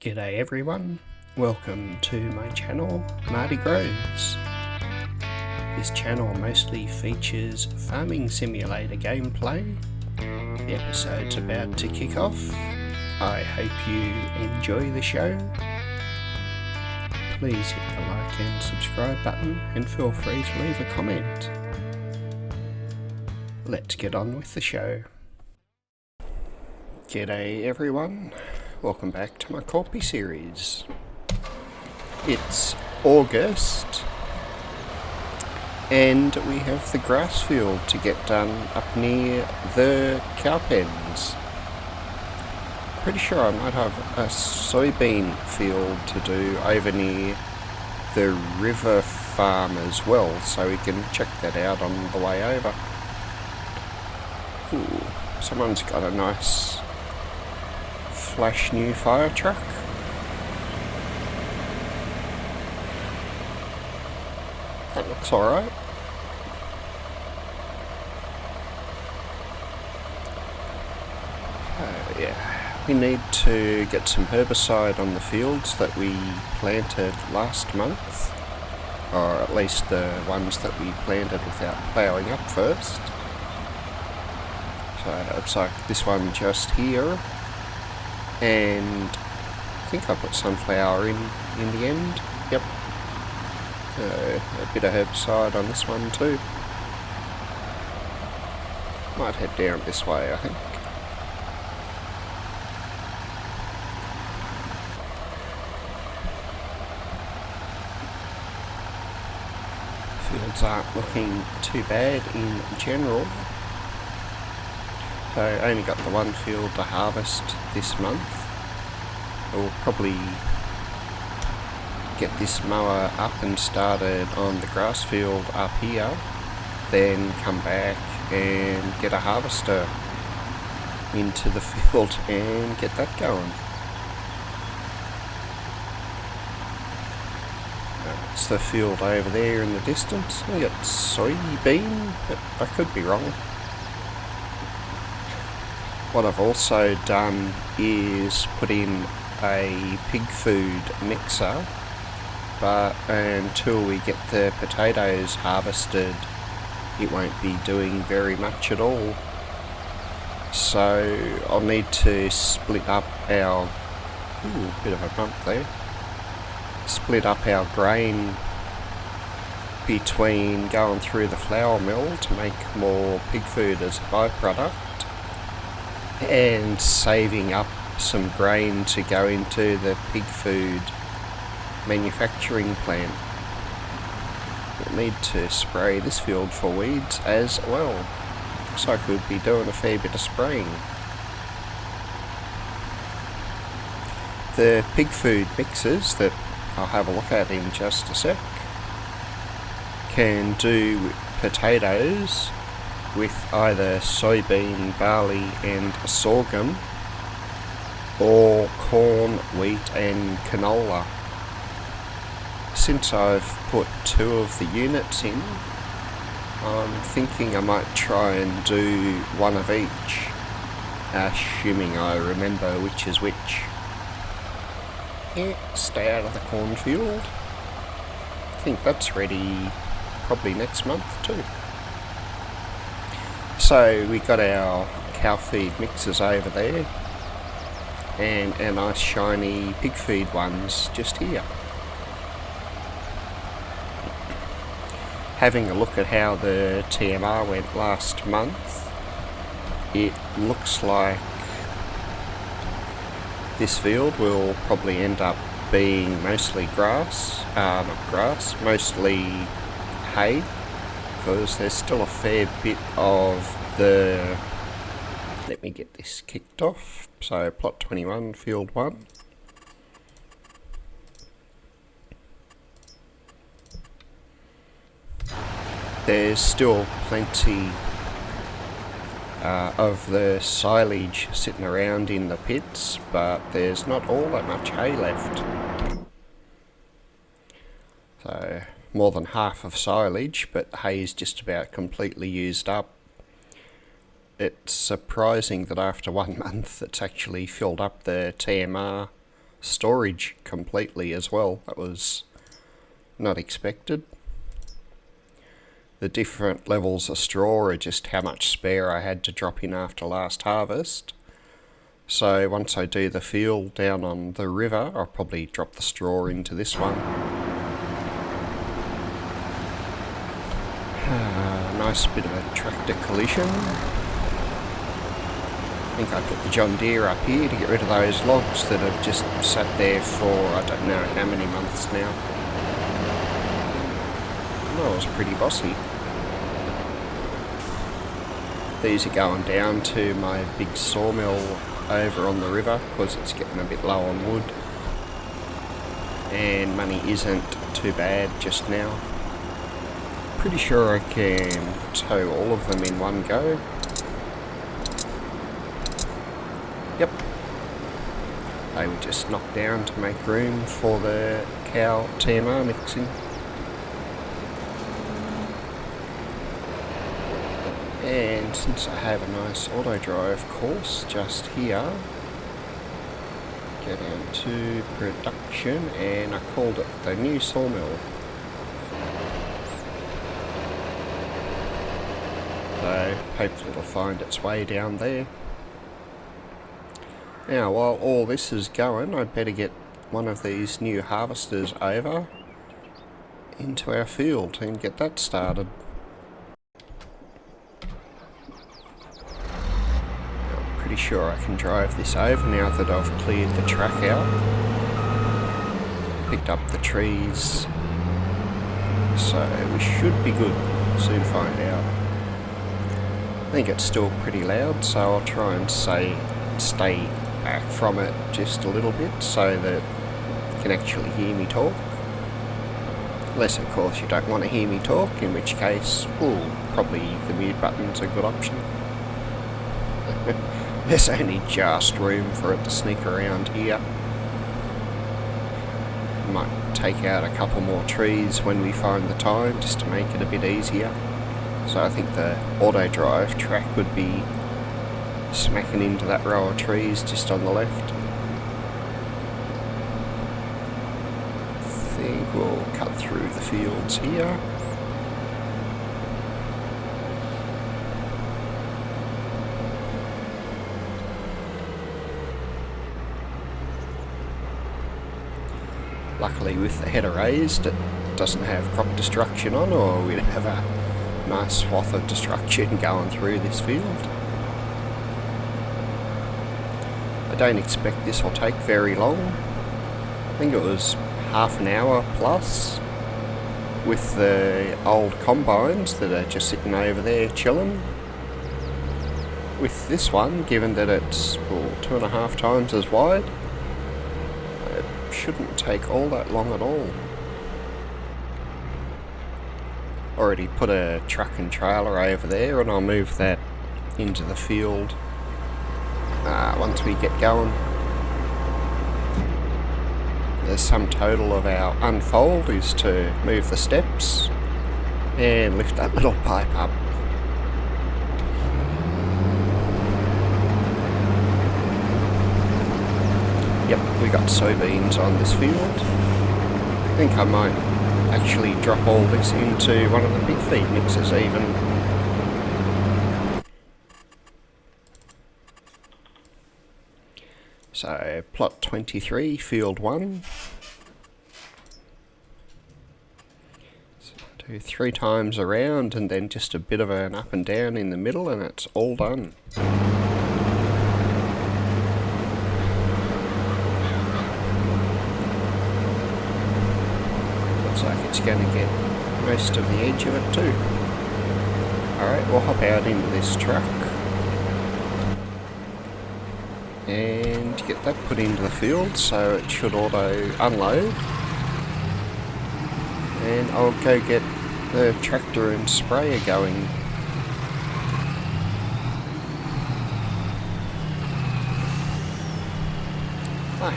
G'day everyone, welcome to my channel, Marty Grows. This channel mostly features farming simulator gameplay. The episode's about to kick off. I hope you enjoy the show. Please hit the like and subscribe button and feel free to leave a comment. Let's get on with the show. G'day everyone. Welcome back to my Korpi series. It's August and we have the grass field to get done up near the cow pens. Pretty sure I might have a soybean field to do over near the river farm as well, so we can check that out on the way over. Ooh, someone's got a nice flash new fire truck. That looks alright. Yeah, we need to get some herbicide on the fields that we planted last month, or at least the ones that we planted without ploughing up first. So it looks like this one just here. And I think I put sunflower in the end. Yep. A bit of herbicide on this one too. Might head down this way, I think. Fields aren't looking too bad in general. So I only got the one field to harvest this month. We'll probably get this mower up and started on the grass field up here, then come back and get a harvester into the field and get that going. It's the field over there in the distance. I got soybean, but I could be wrong. What I've also done is put in a pig food mixer, but until we get the potatoes harvested, it won't be doing very much at all. So I'll need to split up our, bit of a bump there, split up our grain between going through the flour mill to make more pig food as a byproduct, and saving up some grain to go into the pig food manufacturing plant. We'll need to spray this field for weeds as well. Looks like we'll be doing a fair bit of spraying. The pig food mixes that I'll have a look at in just a sec can do potatoes with either soybean, barley and sorghum, or corn, wheat and canola. Since I've put 2 of the units in, I'm thinking I might try and do 1 of each, assuming I remember which is which. Yeah, stay out of the cornfield. I think that's ready probably next month too. So we got our cow feed mixers over there and our nice shiny pig feed ones just here. Having a look at how the TMR went last month, it looks like this field will probably end up being mostly mostly hay, because there's still a fair bit of the, let me get this kicked off, so plot 21, field 1. There's still plenty of the silage sitting around in the pits, but there's not all that much hay left. So more than half of silage, but hay is just about completely used up. It's surprising that after 1 month it's actually filled up the TMR storage completely as well. That was not expected. The different levels of straw are just how much spare I had to drop in after last harvest. So once I do the field down on the river, I'll probably drop the straw into this one. Nice bit of a tractor collision. I think I put the John Deere up here to get rid of those logs that have just sat there for I don't know how many months now. That was pretty bossy. These are going down to my big sawmill over on the river because it's getting a bit low on wood. And money isn't too bad just now. Pretty sure I can tow all of them in one go. Yep. They were just knocked down to make room for the cow TMR mixing. And since I have a nice auto drive course just here, get into production, and I called it the new sawmill. So hopefully it'll find its way down there. Now while all this is going, I'd better get one of these new harvesters over into our field and get that started. I'm pretty sure I can drive this over now that I've cleared the track out. Picked up the trees. So we should be good. Soon find out. I think it's still pretty loud, so I'll try and stay back from it just a little bit so that you can actually hear me talk. Unless of course you don't want to hear me talk, in which case, well, probably the mute button's a good option. There's only just room for it to sneak around here. Might take out a couple more trees when we find the time, just to make it a bit easier. So I think the auto drive track would be smacking into that row of trees just on the left. I think we'll cut through the fields here. Luckily with the header raised, it doesn't have crop destruction on, or we'd have a nice swath of destruction going through this field. I don't expect this will take very long. I think it was half an hour plus with the old combines that are just sitting over there chilling. With this one, given that it's 2.5 times as wide, it shouldn't take all that long at all. Already put a truck and trailer over there, and I'll move that into the field once we get going. The sum total of our unfold is to move the steps and lift that little pipe up. Yep, we got soybeans on this field. I think I might actually drop all this into one of the big feed mixers even. So plot 23, field 1. So do 3 times around and then just a bit of an up and down in the middle, and it's all done. Looks like it's going to get most of the edge of it too. Alright, we'll hop out into this truck and get that put into the field, so it should auto unload, and I'll go get the tractor and sprayer going.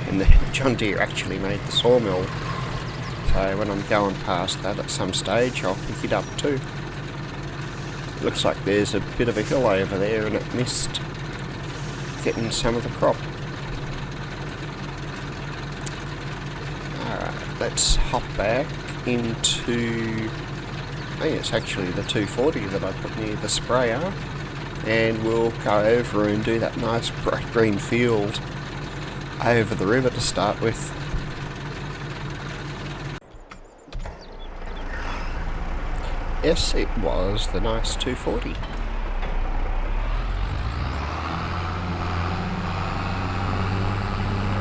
And the John Deere actually made the sawmill, so when I'm going past that at some stage I'll pick it up too. Looks like there's a bit of a hill over there and it missed getting some of the crop. let's hop back into, I think it's actually the 240 that I put near the sprayer, and we'll go over and do that nice bright green field over the river to start with. Yes, it was the nice 240.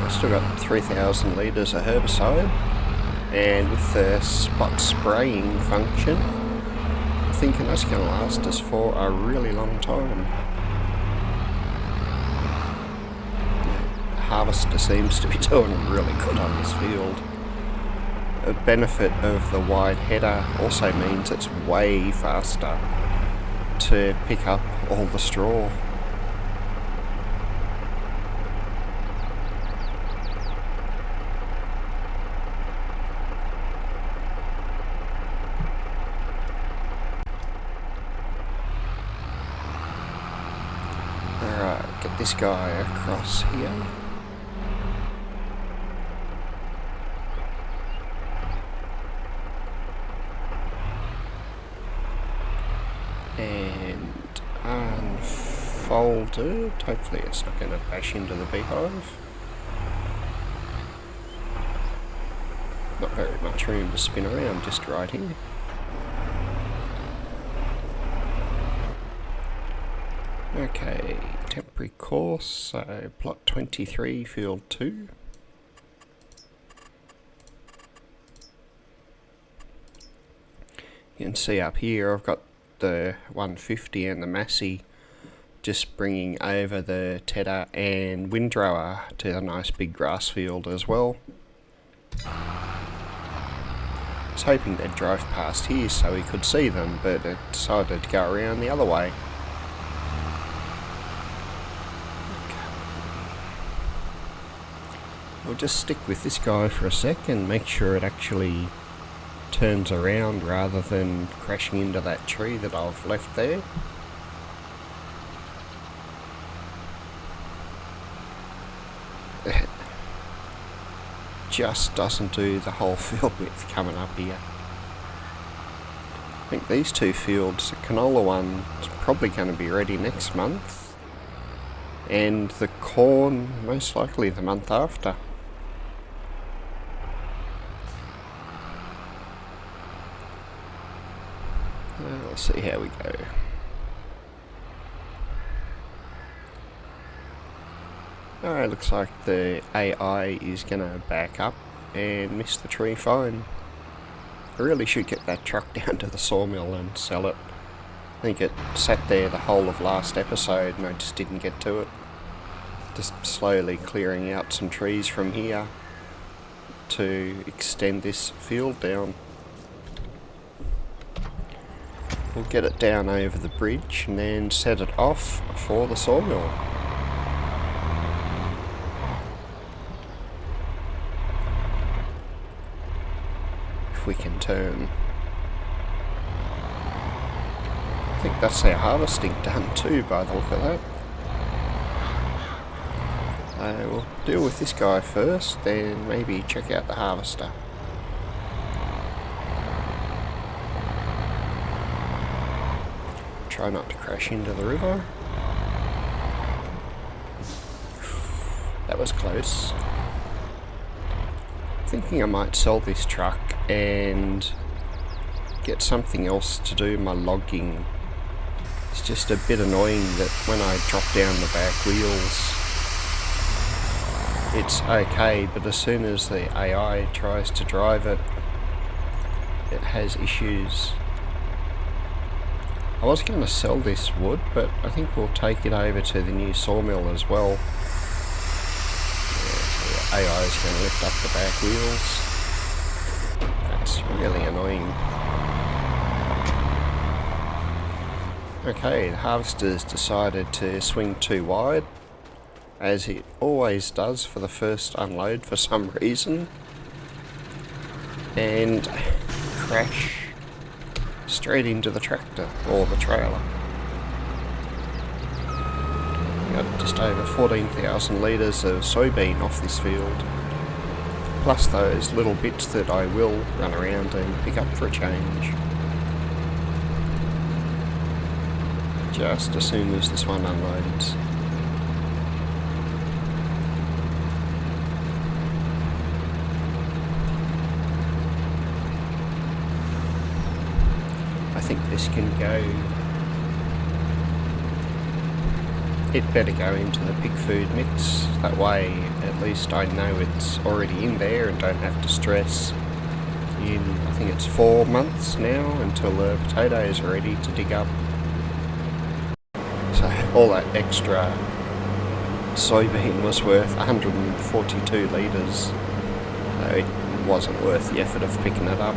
I've still got 3,000 litres of herbicide, and with the spot spraying function, I'm thinking that's going to last us for a really long time. The harvester seems to be doing really good on this field. The benefit of the wide header also means it's way faster to pick up all the straw. Alright, get this guy across here. And unfolded. Hopefully it's not going to bash into the beehive. Not very much room to spin around, just right here. Okay, temporary course, so plot 23, field 2. You can see up here I've got the 150 and the Massey just bringing over the tedder and windrower to a nice big grass field as well. I was hoping they'd drive past here so we could see them, but it decided to go around the other way. We'll just stick with this guy for a sec and make sure it actually turns around rather than crashing into that tree that I've left there. It just doesn't do the whole field width coming up here. I think these two fields, the canola one is probably going to be ready next month, and the corn most likely the month after. Let's see how we go. Alright, looks like the AI is going to back up and miss the tree fine. I really should get that truck down to the sawmill and sell it. I think it sat there the whole of last episode and I just didn't get to it. Just slowly clearing out some trees from here to extend this field down. We'll get it down over the bridge and then set it off for the sawmill. If we can turn. I think that's our harvesting done too by the look of that. We'll deal with this guy first, then maybe check out the harvester. Try not to crash into the river. That was close. Thinking I might sell this truck and get something else to do my logging. It's just a bit annoying that when I drop down the back wheels it's okay, but as soon as the AI tries to drive it, it has issues. I was going to sell this wood, but I think we'll take it over to the new sawmill as well. Yeah, so the AI is going to lift up the back wheels. That's really annoying. Okay, the harvester's decided to swing too wide, as it always does for the first unload for some reason, and crash straight into the tractor or the trailer. We got just over 14,000 litres of soybean off this field. plus those little bits that I will run around and pick up for a change. Just as soon as this one unloads. I think this can go... It better go into the pig food mix. That way at least I know it's already in there and don't have to stress in, I think it's 4 months now until the potatoes are ready to dig up. So all that extra soybean was worth 142 litres. It wasn't worth the effort of picking it up.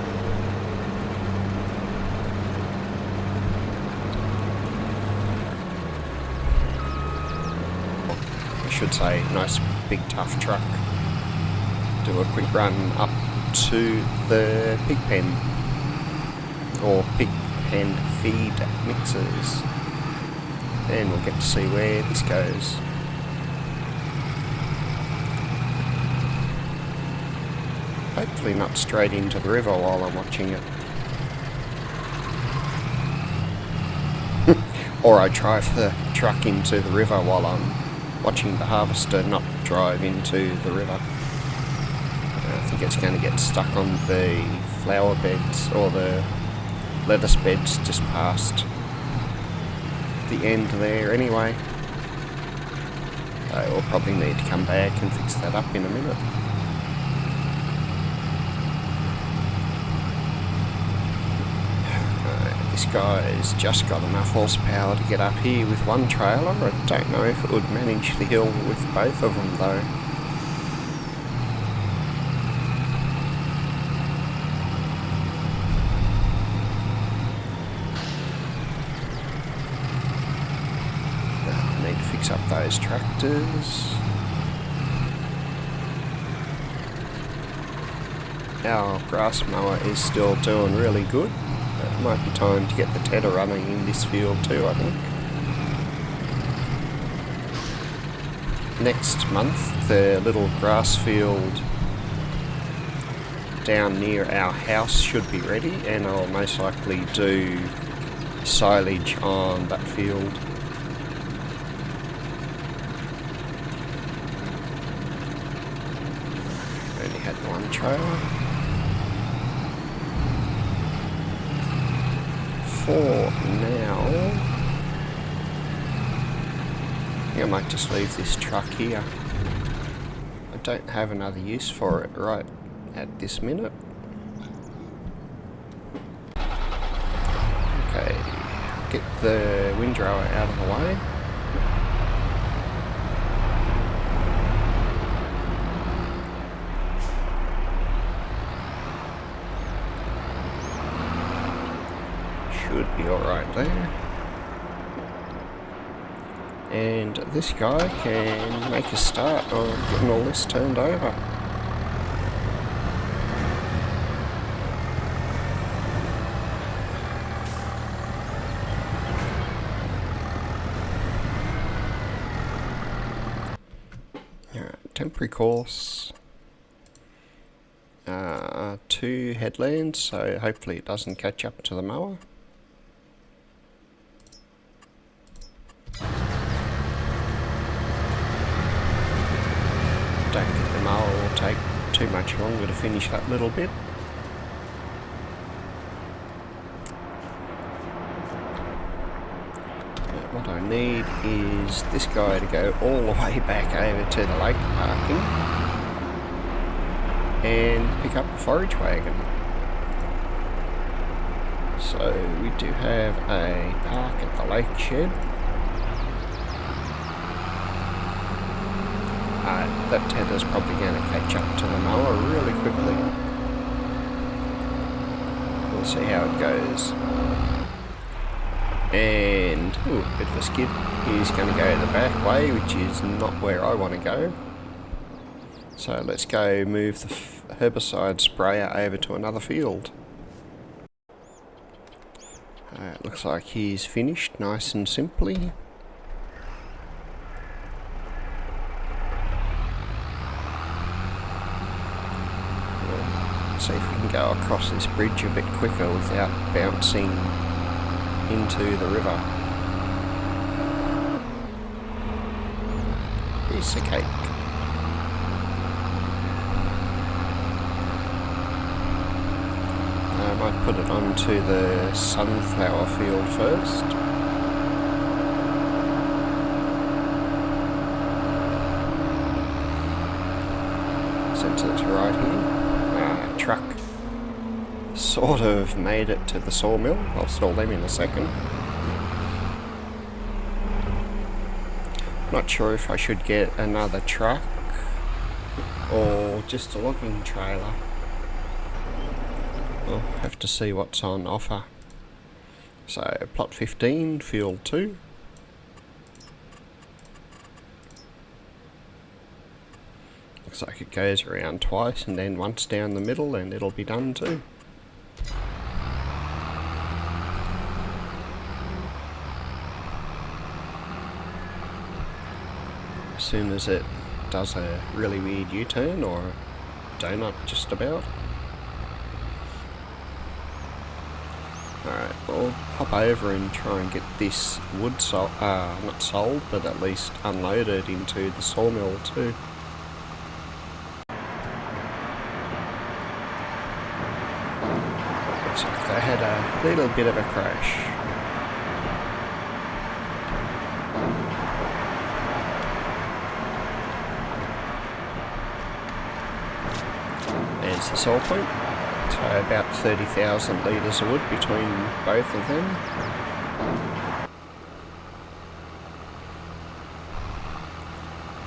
I should say, nice big tough truck. Do a quick run up to the pig pen, or pig pen feed mixers, and we'll get to see where this goes. Hopefully not straight into the river while I'm watching it. Or I drive the truck into the river while I'm watching the harvester not drive into the river. I think it's going to get stuck on the flower beds or the lettuce beds just past the end there anyway. We'll probably need to come back and fix that up in a minute. This guy's just got enough horsepower to get up here with one trailer. I don't know if it would manage the hill with both of them though. I need to fix up those tractors. Our grass mower is still doing really good. It might be time to get the tedder running in this field too, I think. Next month, the little grass field down near our house should be ready, and I'll most likely do silage on that field. Only had the one trailer. For now, I might just leave this truck here. I don't have another use for it right at this minute. Okay, get the windrower out of the way. Should be alright there. And this guy can make a start on getting all this turned over. Alright, temporary course. 2 headlands, so hopefully it doesn't catch up to the mower. Don't think the mower will take too much longer to finish that little bit. What I need is this guy to go all the way back over to the lake parking and pick up the forage wagon. So we do have a park at the lake shed. That tedder's probably going to catch up to the mower really quickly. We'll see how it goes. And, ooh, a bit of a skid. He's going to go the back way, which is not where I want to go. So let's go move the herbicide sprayer over to another field. It looks like he's finished nice and simply. See if we can go across this bridge a bit quicker without bouncing into the river. Piece of cake. I might put it onto the sunflower field first. Since it's right here. Truck sort of made it to the sawmill. I'll stall them in a second. Not sure if I should get another truck or just a logging trailer. I'll have to see what's on offer. So plot 15, field 2. Looks like it goes around twice and then once down the middle and it'll be done too. As soon as it does a really weird U-turn or donut just about. Alright, I'll hop over and try and get this wood not sold, but at least unloaded into the sawmill too. Looks like they had a little bit of a crash. There's the saw point. So about 30,000 litres of wood between both of them.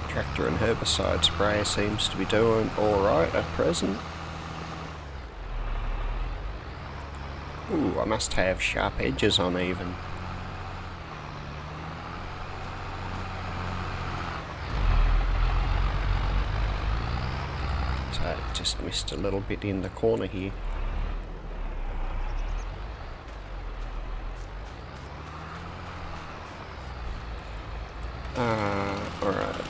Tractor and herbicide sprayer seems to be doing alright at present. Ooh, I must have sharp edges on even. So just missed a little bit in the corner here. Alright.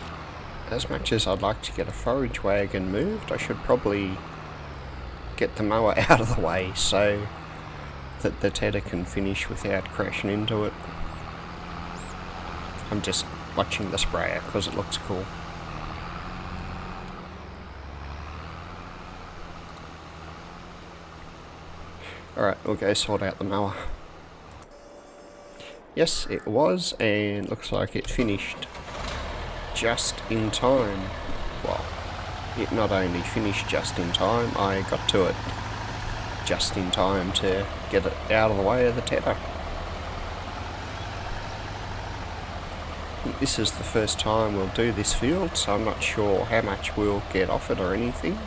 As much as I'd like to get a forage wagon moved, I should probably get the mower out of the way so that the tedder can finish without crashing into it. I'm just watching the sprayer because it looks cool. Alright, we'll go sort out the mower. Yes, it was, and looks like it finished just in time. Well, it not only finished just in time, I got to it just in time to get it out of the way of the tedder. This is the first time we'll do this field, so I'm not sure how much we'll get off it or anything.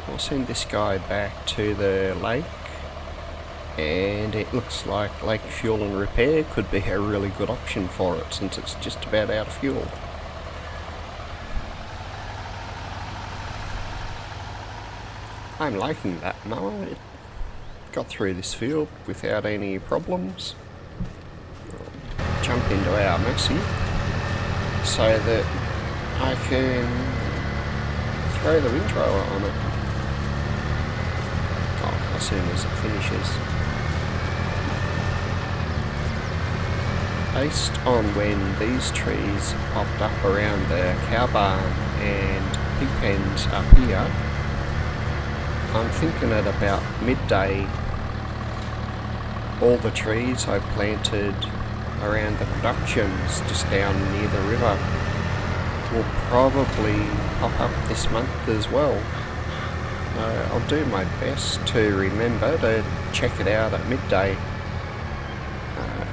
We'll send this guy back to the lake, and it looks like lake fuel and repair could be a really good option for it since it's just about out of fuel. I'm liking that mower. It got through this field without any problems. I'll jump into our Massey so that I can throw the windrower on it. As soon as it finishes. Based on when these trees popped up around the cow barn and pig pens up here, I'm thinking at about midday all the trees I planted around the productions just down near the river will probably pop up this month as well. I'll do my best to remember to check it out at midday.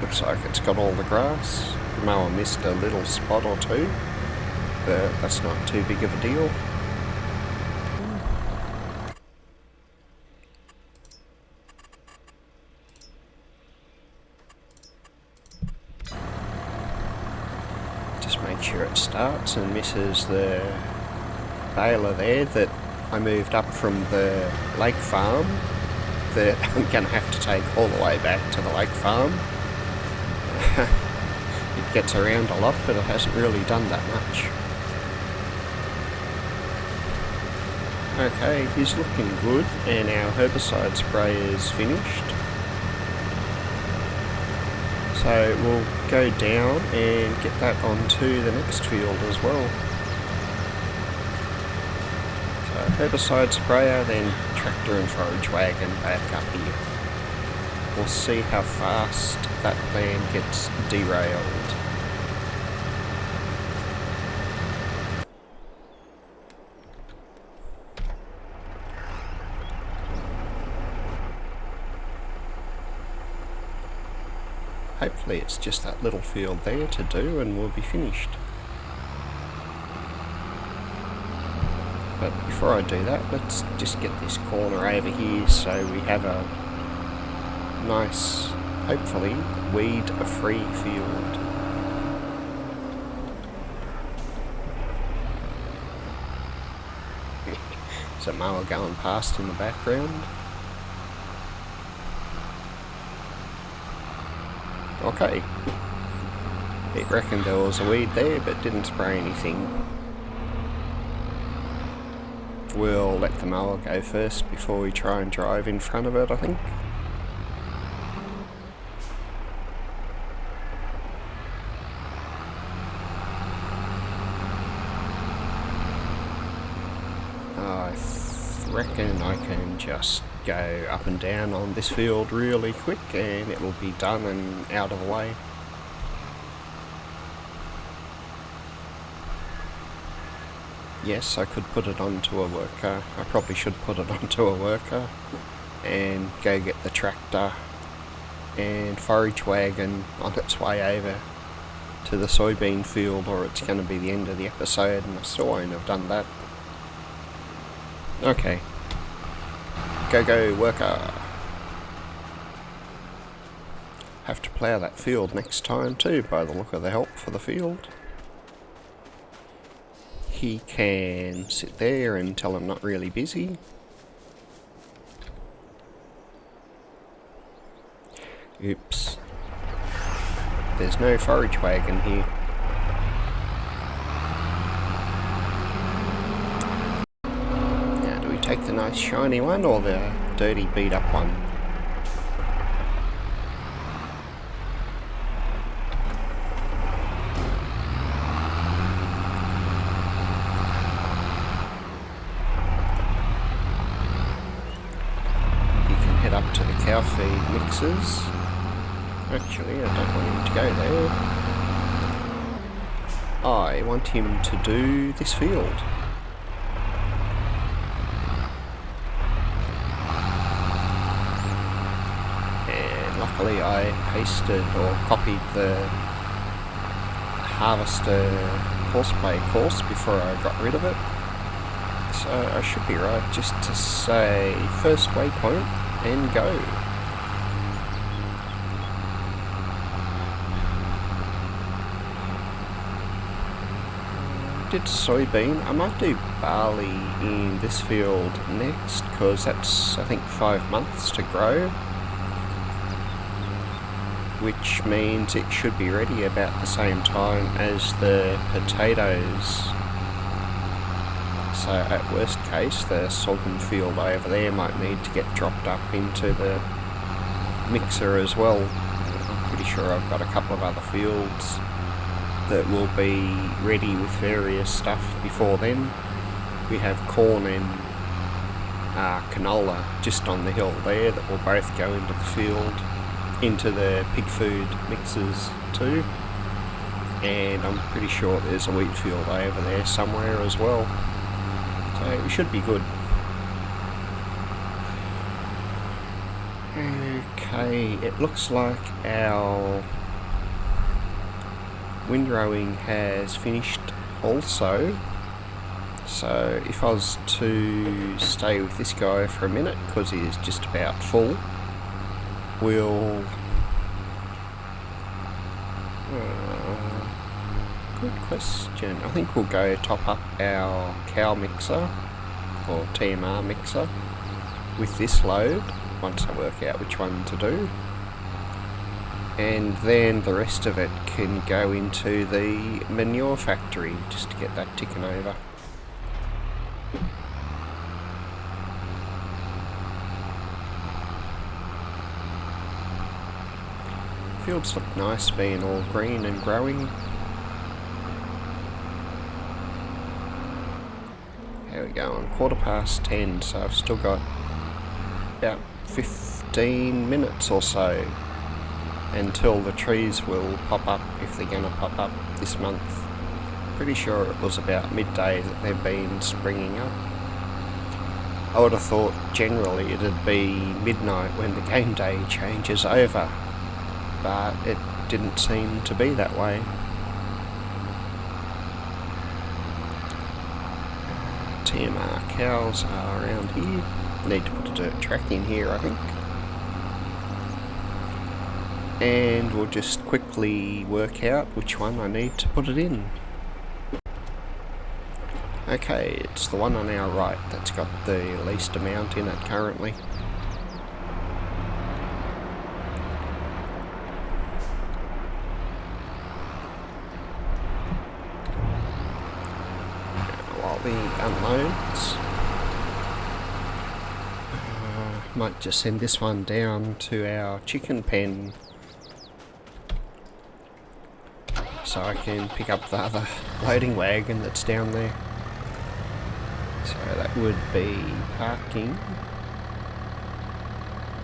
Looks like it's got all the grass. The mower missed a little spot or two, but that's not too big of a deal. Just make sure it starts and misses the baler there that I moved up from the lake farm that I'm going to have to take all the way back to the lake farm. It gets around a lot, but it hasn't really done that much. Okay, he's looking good, and our herbicide spray is finished. So we'll go down and get that onto the next field as well. So herbicide sprayer, then tractor and forage wagon back up here. We'll see how fast that plan gets derailed. Hopefully it's just that little field there to do and we'll be finished. But before I do that, let's just get this corner over here so we have a nice, hopefully, weed-free field. There's a mower going past in the background. Okay. It reckoned there was a weed there, but didn't spray anything. We'll let the mower go first before we try and drive in front of it, I think. I reckon I can just go up and down on this field really quick and it will be done and out of the way. Yes, I could put it onto a worker. I probably should put it onto a worker and go get the tractor and forage wagon on its way over to the soybean field, or it's going to be the end of the episode and I still won't have done that. Okay. Go, worker. Have to plough that field next time too, by the look of the help for the field. He can sit there until I'm not really busy. Oops. There's no forage wagon here. Now, do we take the nice shiny one or the dirty beat up one? Up to the cow feed mixers. Actually, I don't want him to go there. I want him to do this field. And luckily I pasted or copied the harvester courseplay course before I got rid of it. So I should be right just to say first waypoint and go. Did soybean. I might do barley in this field next because that's I think 5 months to grow, which means it should be ready about the same time as the potatoes. So at worst case, the sorghum field over there might need to get dropped up into the mixer as well. I'm pretty sure I've got a couple of other fields that will be ready with various stuff before then. We have corn and canola just on the hill there that will both go into the field, into the pig food mixers too. And I'm pretty sure there's a wheat field over there somewhere as well. So we should be good. Okay, it looks like our windrowing has finished also. So if I was to stay with this guy for a minute, because he is just about full, we'll... good question. I think we'll go top up our cow mixer, or TMR mixer, with this load, once I work out which one to do. And then the rest of it can go into the manure factory, just to get that ticking over. Fields look nice being all green and growing. How we going? 10:15, so I've still got about 15 minutes or so until the trees will pop up, if they're going to pop up this month. Pretty sure it was about midday that they've been springing up. I would have thought generally it'd be midnight when the game day changes over, but it didn't seem to be that way. TMR cows are around here. Need to put a dirt track in here, I think. And we'll just quickly work out which one I need to put it in. Okay, it's the one on our right that's got the least amount in it currently. While he unloads, might just send this one down to our chicken pen so I can pick up the other loading wagon that's down there. So that would be parking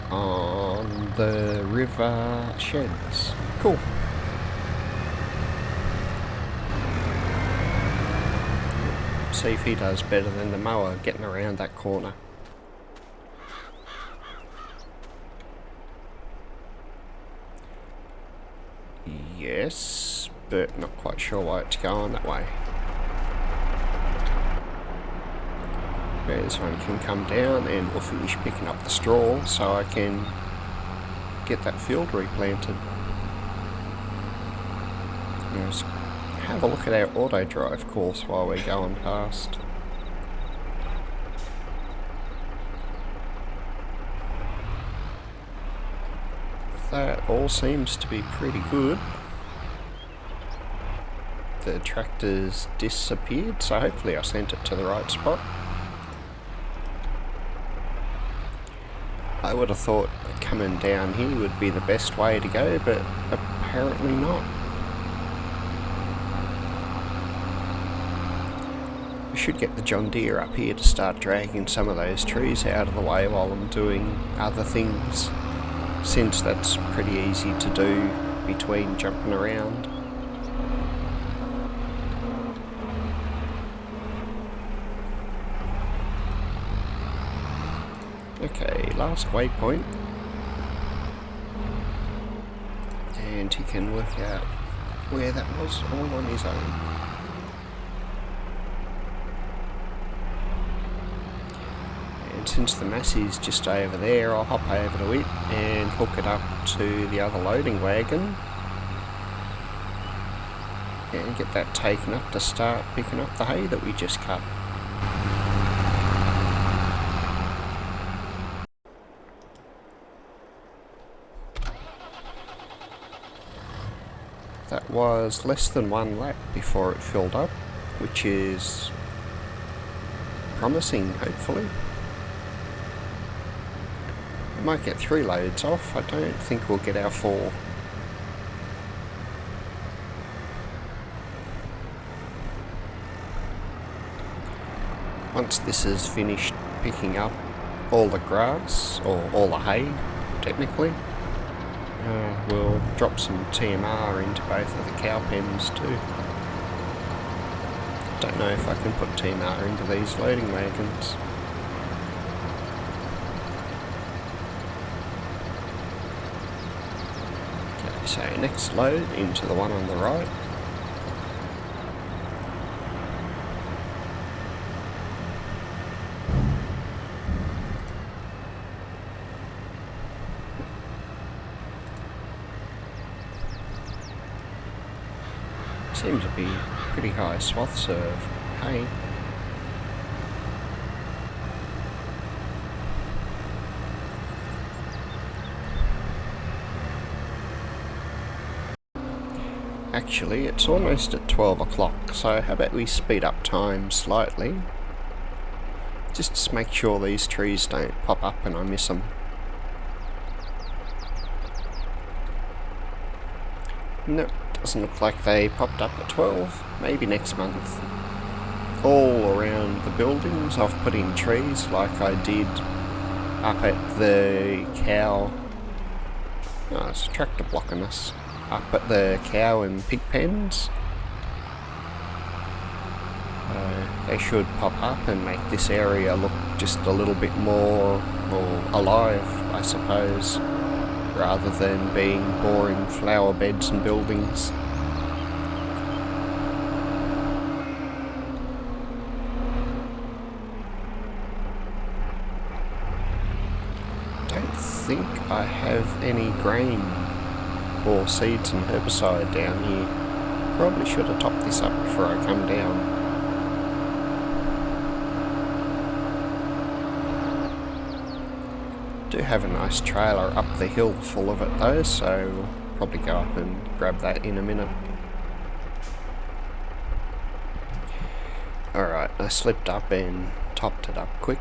on the river sheds. Cool. See if he does better than the mower getting around that corner. Yes, but not quite sure why it's going that way. Okay, this one can come down and we'll finish picking up the straw so I can get that field replanted. Just have a look at our auto drive course while we're going past. That all seems to be pretty good. The tractor's disappeared, so hopefully I sent it to the right spot. I would have thought coming down here would be the best way to go, but apparently not. We should get the John Deere up here to start dragging some of those trees out of the way while I'm doing other things, since that's pretty easy to do between jumping around. Okay, last waypoint. And he can work out where that was all on his own. And since the Massey's just over there, I'll hop over to it and hook it up to the other loading wagon and get that taken up to start picking up the hay that we just cut. That was less than one lap before it filled up, which is promising, hopefully. We might get 3 loads off. I don't think we'll get our 4. Once this is finished picking up all the grass, or all the hay, technically, we'll drop some TMR into both of the cow pens too. Don't know if I can put TMR into these loading wagons. Okay, so next load into the one on the right. Seems to be pretty high swaths of hay. Actually, it's almost at 12 o'clock, so how about we speed up time slightly? Just to make sure these trees don't pop up and I miss them. No, doesn't look like they popped up at 12. Maybe next month. All around the buildings I've put in trees like I did up at the cow. Oh, there's a tractor blocking us. Up at the cow and pig pens. They should pop up and make this area look just a little bit more alive, I suppose, rather than being boring flower beds and buildings. Don't think I have any grain or seeds and herbicide down here. Probably should have topped this up before I come down. Do have a nice trailer up the hill full of it though, so we'll probably go up and grab that in a minute. Alright, I slipped up and topped it up quick.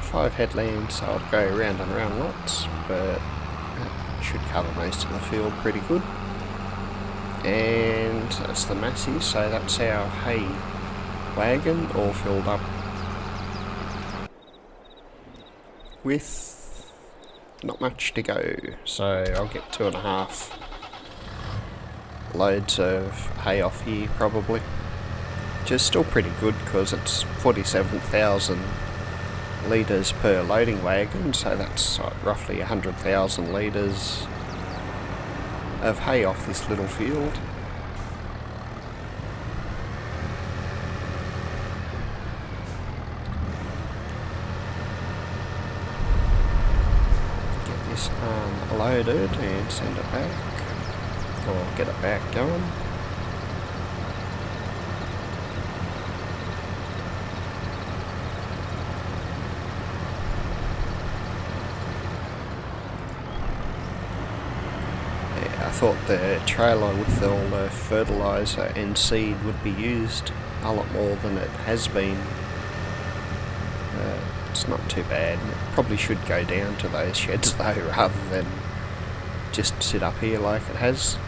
Five headlands, so I'll go round and round lots, but that should cover most of the field pretty good. And that's the Massey, so that's our hay wagon all filled up with not much to go. So I'll get 2.5 loads of hay off here probably, which is still pretty good because it's 47,000 litres per loading wagon, so that's roughly 100,000 litres of hay off this little field. Get this unloaded and send it back, or get it back going. I thought the trailer with all the fertiliser and seed would be used a lot more than it has been. It's not too bad. It probably should go down to those sheds though, rather than just sit up here like it has.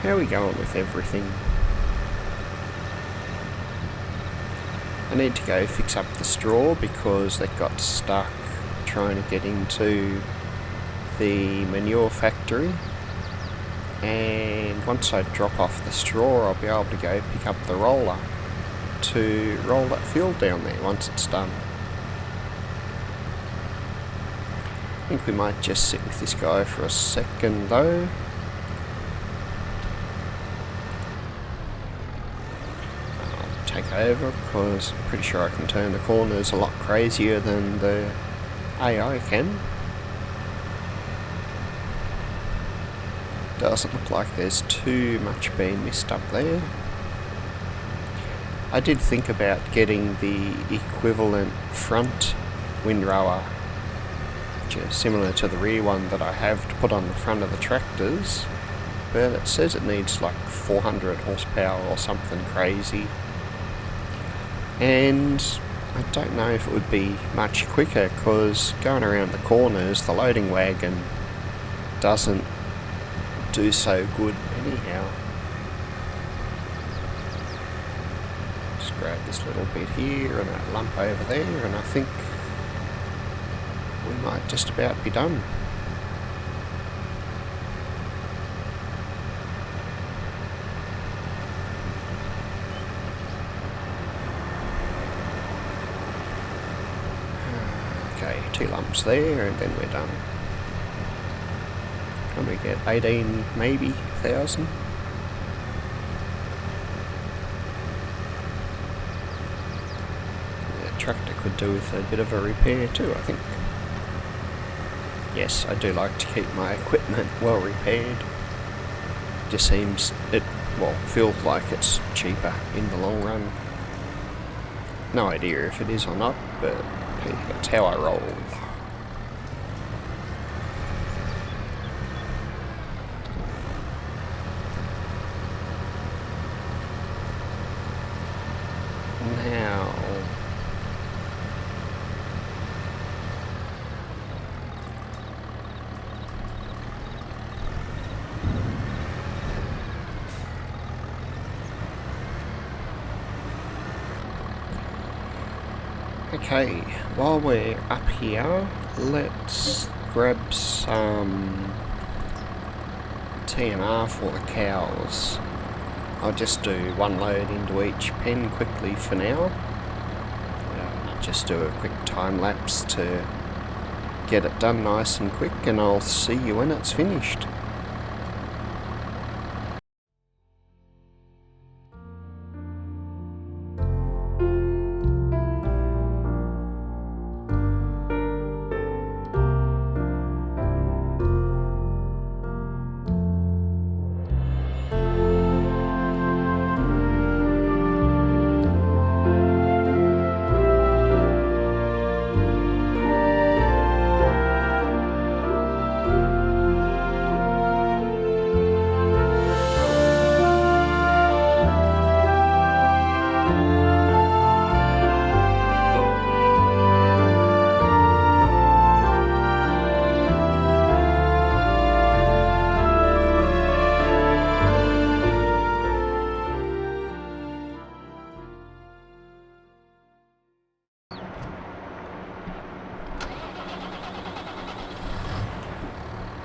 How are we going with everything? I need to go fix up the straw because they got stuck trying to get into the manure factory, and once I drop off the straw I'll be able to go pick up the roller to roll that field down there once it's done. I think we might just sit with this guy for a second though. I'll take over because I'm pretty sure I can turn the corners a lot crazier than the AI can. Doesn't look like there's too much being missed up there. I did think about getting the equivalent front windrower, which is similar to the rear one that I have to put on the front of the tractors, but it says it needs like 400 horsepower or something crazy, and I don't know if it would be much quicker because going around the corners the loading wagon doesn't do so good anyhow. Just grab this little bit here and that lump over there, and I think we might just about be done. Okay, 2 lumps there and then we're done. And we get 18 maybe thousand. The tractor could do with a bit of a repair too, I think. Yes, I do like to keep my equipment well repaired. Just seems feels like it's cheaper in the long run. No idea if it is or not, but hey, that's how I roll. Okay, while we're up here, let's grab some TMR for the cows. I'll just do one load into each pen quickly for now. Just do a quick time lapse to get it done nice and quick, and I'll see you when it's finished.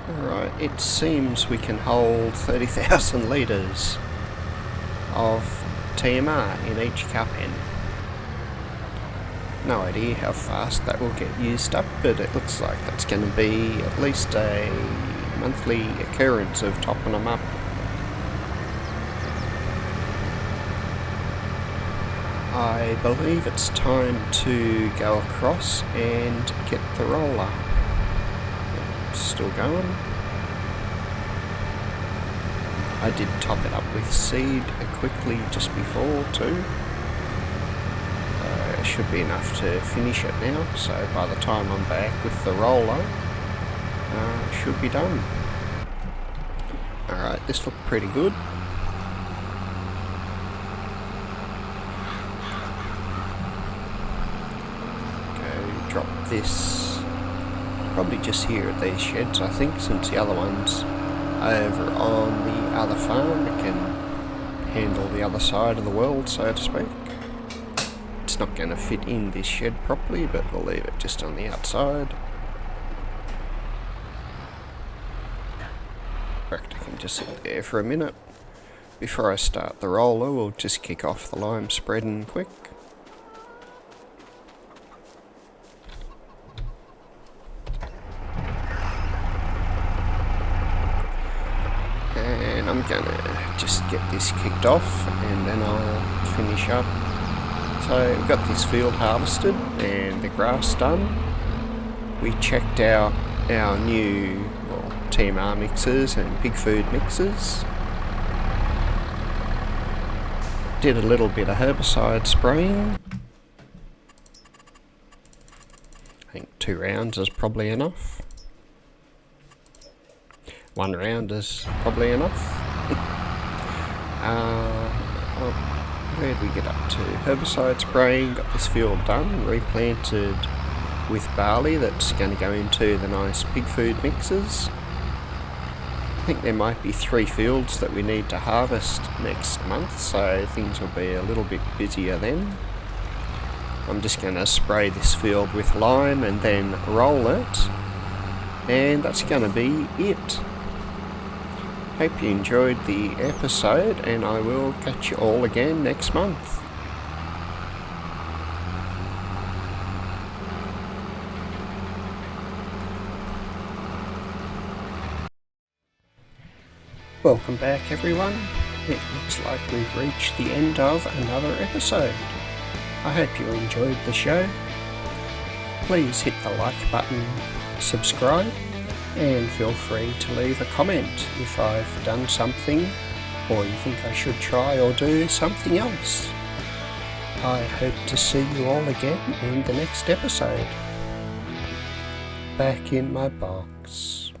Alright, it seems we can hold 30,000 litres of TMR in each cow pen. No idea how fast that will get used up, but it looks like that's going to be at least a monthly occurrence of topping them up. I believe it's time to go across and get the roller. Still going. I did top it up with seed quickly just before too. It should be enough to finish it now, so by the time I'm back with the roller, it should be done. Alright, this looked pretty good. Go drop this probably just here at these sheds, I think, since the other one's over on the other farm. It can handle the other side of the world, so to speak. It's not going to fit in this shed properly, but we'll leave it just on the outside. I can just sit there for a minute. Before I start the roller, we'll just kick off the lime spreading quick. And I'm gonna just get this kicked off and then I'll finish up. So we've got this field harvested and the grass done. We checked out our new TMR mixers and pig food mixers. Did a little bit of herbicide spraying. I think 2 rounds is probably enough. 1 round is probably enough. Where'd we get up to? Herbicide spraying, got this field done, replanted with barley that's going to go into the nice pig food mixes. I think there might be 3 fields that we need to harvest next month, so things will be a little bit busier then. I'm just going to spray this field with lime and then roll it, and that's going to be it. Hope you enjoyed the episode, and I will catch you all again next month. Welcome back, everyone. It looks like we've reached the end of another episode. I hope you enjoyed the show. Please hit the like button, subscribe, and feel free to leave a comment if I've done something or you think I should try or do something else. I hope to see you all again in the next episode. Back in my box.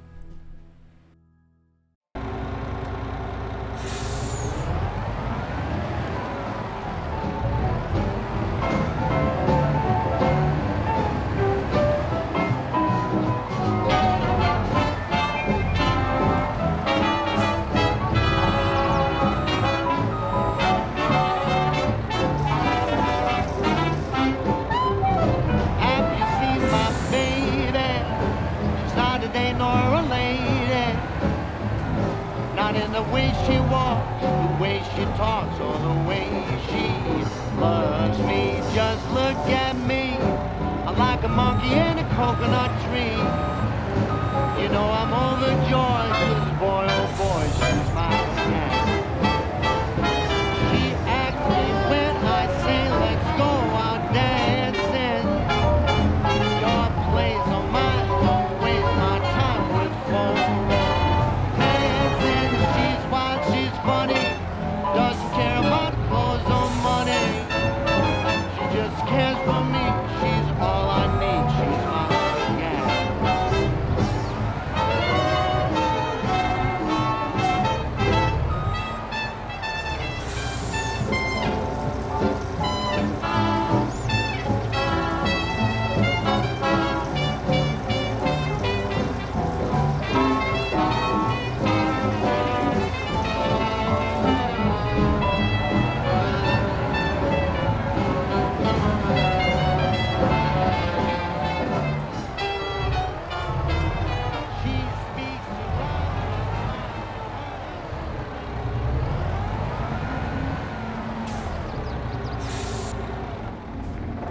she walks, the way she talks, or the way she loves me. Just look at me, I'm like a monkey in a coconut tree. You know I'm overjoyed, 'cause boy, oh boy,